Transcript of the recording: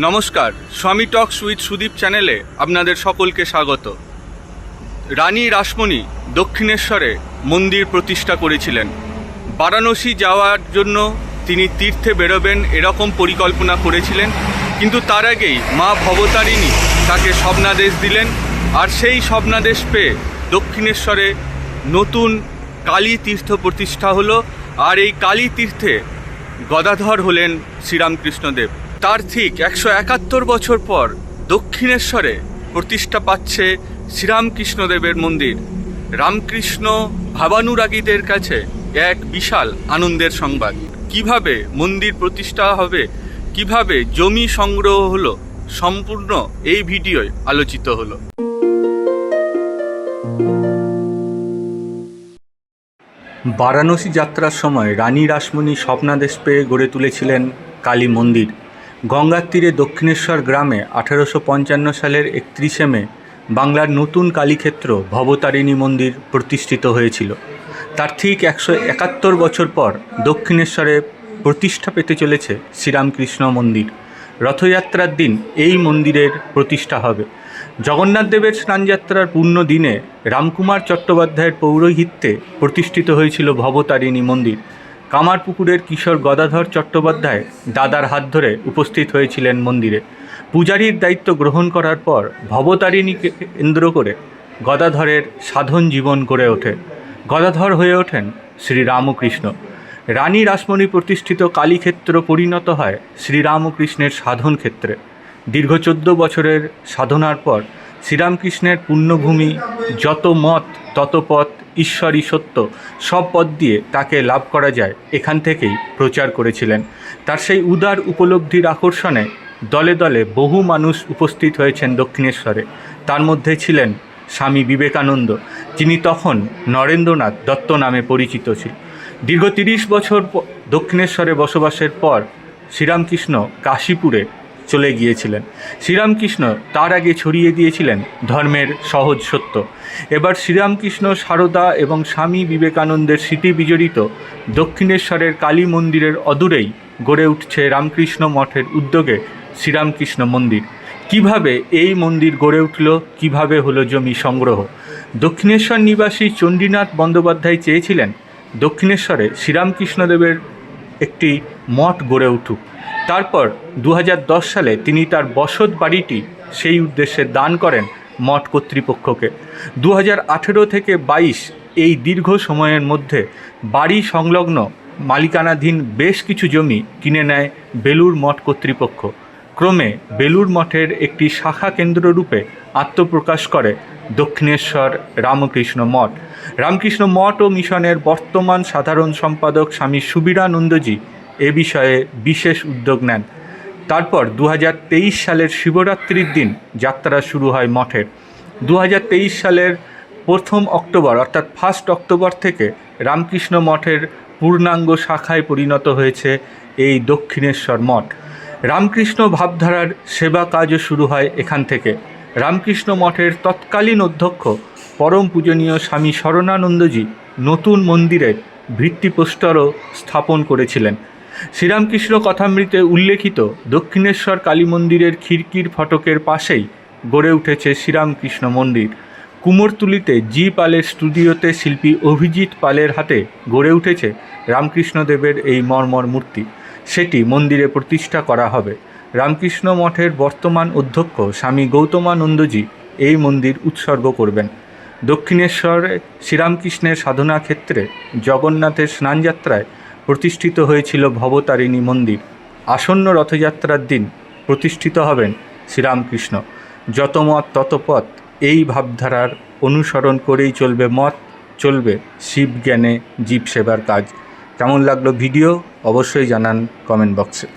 নমস্কার, স্বামী talks with Sudip চ্যানেলে আপনাদের সকলকে স্বাগত। রানী রাসমণি দক্ষিণেশ্বরে মন্দির প্রতিষ্ঠা করেছিলেন। বারাণসী যাওয়ার জন্য তিনি তীর্থে বেরোবেন এরকম পরিকল্পনা করেছিলেন, কিন্তু তার আগেই মা ভবতারিণী তাকে স্বপ্নাদেশ দিলেন, আর সেই স্বপ্নাদেশ পেয়ে দক্ষিণেশ্বরে নতুন কালী তীর্থ প্রতিষ্ঠা হলো। আর এই কালী তীর্থে গদাধর হলেন শ্রীরামকৃষ্ণদেব। তার ঠিক 171 বছর পর দক্ষিণেশ্বরে প্রতিষ্ঠা পাচ্ছে শ্রীরামকৃষ্ণদেবের মন্দির। রামকৃষ্ণ ভাবানুরাগীদের কাছে এক বিশাল আনন্দের সংবাদ। কিভাবে মন্দির প্রতিষ্ঠা হবে, কিভাবে জমি সংগ্রহ হলো, সম্পূর্ণ এই ভিডিওয় আলোচিত হলো। বারাণসী যাত্রার সময় রানী রাসমণি স্বপ্নাদেশ পেয়ে গড়ে তুলেছিলেন কালী মন্দির। গঙ্গার তীরে দক্ষিণেশ্বর গ্রামে 1855 সালের 31শে মে বাংলার নতুন কালীক্ষেত্র ভবতারিণী মন্দির প্রতিষ্ঠিত হয়েছিল। তার ঠিক 171 বছর পর দক্ষিণেশ্বরে প্রতিষ্ঠা পেতে চলেছে শ্রীরামকৃষ্ণ মন্দির। রথযাত্রার দিন এই মন্দিরের প্রতিষ্ঠা হবে। জগন্নাথ দেবের স্নানযাত্রার পূর্ণ দিনে রামকুমার চট্টোপাধ্যায়ের পৌরোহিত্যে প্রতিষ্ঠিত হয়েছিল ভবতারিণী মন্দির। কামারপুকুরের কিশোর গদাধর চট্টোপাধ্যায় দাদার হাত ধরে উপস্থিত হয়েছিলেন মন্দিরে। পূজারীর দায়িত্ব গ্রহণ করার পর ভবতারিণীকে কেন্দ্র করে গদাধরের সাধন জীবন গড়ে ওঠে। গদাধর হয়ে ওঠেন শ্রীরামকৃষ্ণ। রানী রাসমণি প্রতিষ্ঠিত কালীক্ষেত্র পরিণত হয় শ্রীরামকৃষ্ণের সাধন ক্ষেত্রে। দীর্ঘ 14 বছরের সাধনার পর শ্রীরামকৃষ্ণের পুণ্যভূমি, যত মত তত পথ, ঈশ্বরই সত্য, সব পথ দিয়ে তাকে লাভ করা যায় এখান থেকেই প্রচার করেছিলেন। তার সেই উদার উপলব্ধির আকর্ষণে দলে দলে বহু মানুষ উপস্থিত হয়েছেন দক্ষিণেশ্বরে। তার মধ্যে ছিলেন স্বামী বিবেকানন্দ, যিনি তখন নরেন্দ্রনাথ দত্ত নামে পরিচিত ছিল। দীর্ঘ 30 বছর দক্ষিণেশ্বরে বসবাসের পর শ্রীরামকৃষ্ণ কাশীপুরে চলে গিয়েছিলেন। শ্রীরামকৃষ্ণ তার আগে ছড়িয়ে দিয়েছিলেন ধর্মের সহজ সত্য। এবার শ্রীরামকৃষ্ণ, সারদা এবং স্বামী বিবেকানন্দের স্মৃতি বিজড়িত দক্ষিণেশ্বরের কালী মন্দিরের অদূরেই গড়ে উঠছে রামকৃষ্ণ মঠের উদ্যোগে শ্রীরামকৃষ্ণ মন্দির। কিভাবে এই মন্দির গড়ে উঠল, কিভাবে হলো জমি সংগ্রহ? দক্ষিণেশ্বর নিবাসী চণ্ডীনাথ বন্দ্যোপাধ্যায় চেয়েছিলেন দক্ষিণেশ্বরে শ্রীরামকৃষ্ণদেবের একটি মঠ গড়ে উঠুক। তারপর 2010 সালে তিনি তার বসত বাড়িটি সেই উদ্দেশ্যে দান করেন মঠ কর্তৃপক্ষকে। 2018 থেকে 22 এই দীর্ঘ সময়ের মধ্যে বাড়ি সংলগ্ন মালিকানাধীন বেশ কিছু জমি কিনে নেয় বেলুর মঠ কর্তৃপক্ষ। ক্রমে বেলুর মঠের একটি শাখা কেন্দ্ররূপে আত্মপ্রকাশ করে দক্ষিণেশ্বর রামকৃষ্ণ মঠ। রামকৃষ্ণ মঠ ও মিশনের বর্তমান সাধারণ সম্পাদক স্বামী সুবীরানন্দজি এ বিষয়ে বিশেষ উদ্যোগ নেন। তারপর 2023 সালের শিবরাত্রির দিন যাত্রা শুরু হয় মঠের। 2023 সালের 1 অক্টোবর অর্থাৎ 1 অক্টোবর থেকে রামকৃষ্ণ মঠের পূর্ণাঙ্গ শাখায় পরিণত হয়েছে এই দক্ষিণেশ্বর মঠ। রামকৃষ্ণ ভাবধারার সেবা কাজও শুরু হয় এখান থেকে। রামকৃষ্ণ মঠের তৎকালীন অধ্যক্ষ পরম পূজনীয় স্বামী শরণানন্দজি নতুন মন্দিরের ভিত্তিপ্রস্তরও স্থাপন করেছিলেন। শ্রীরামকৃষ্ণ কথামৃতে উল্লেখিত দক্ষিণেশ্বর কালী মন্দিরের খিড়কির ফটকের পাশেই গড়ে উঠেছে শ্রীরামকৃষ্ণ মন্দির। কুমোরটুলিতে জি পালের স্টুডিওতে শিল্পী অভিজিৎ পালের হাতে গড়ে উঠেছে রামকৃষ্ণদেবের এই মর্মর মূর্তি। সেটি মন্দিরে প্রতিষ্ঠা করা হবে। রামকৃষ্ণ মঠের বর্তমান অধ্যক্ষ স্বামী গৌতমানন্দজি এই মন্দির উৎসর্গ করবেন। দক্ষিণেশ্বরে শ্রীরামকৃষ্ণের সাধনা ক্ষেত্রে জগন্নাথের স্নানযাত্রায় প্রতিষ্ঠিত হয়েছিল ভবতারিণী মন্দির। আসন্ন রথযাত্রার দিন প্রতিষ্ঠিত হবেন শ্রীরামকৃষ্ণ। যত মত তত পথ, এই ভাবধারার অনুসরণ করেই চলবে মত, চলবে শিব জ্ঞানে জীব সেবার কাজ। কেমন লাগলো ভিডিও অবশ্যই জানান কমেন্ট বক্সে।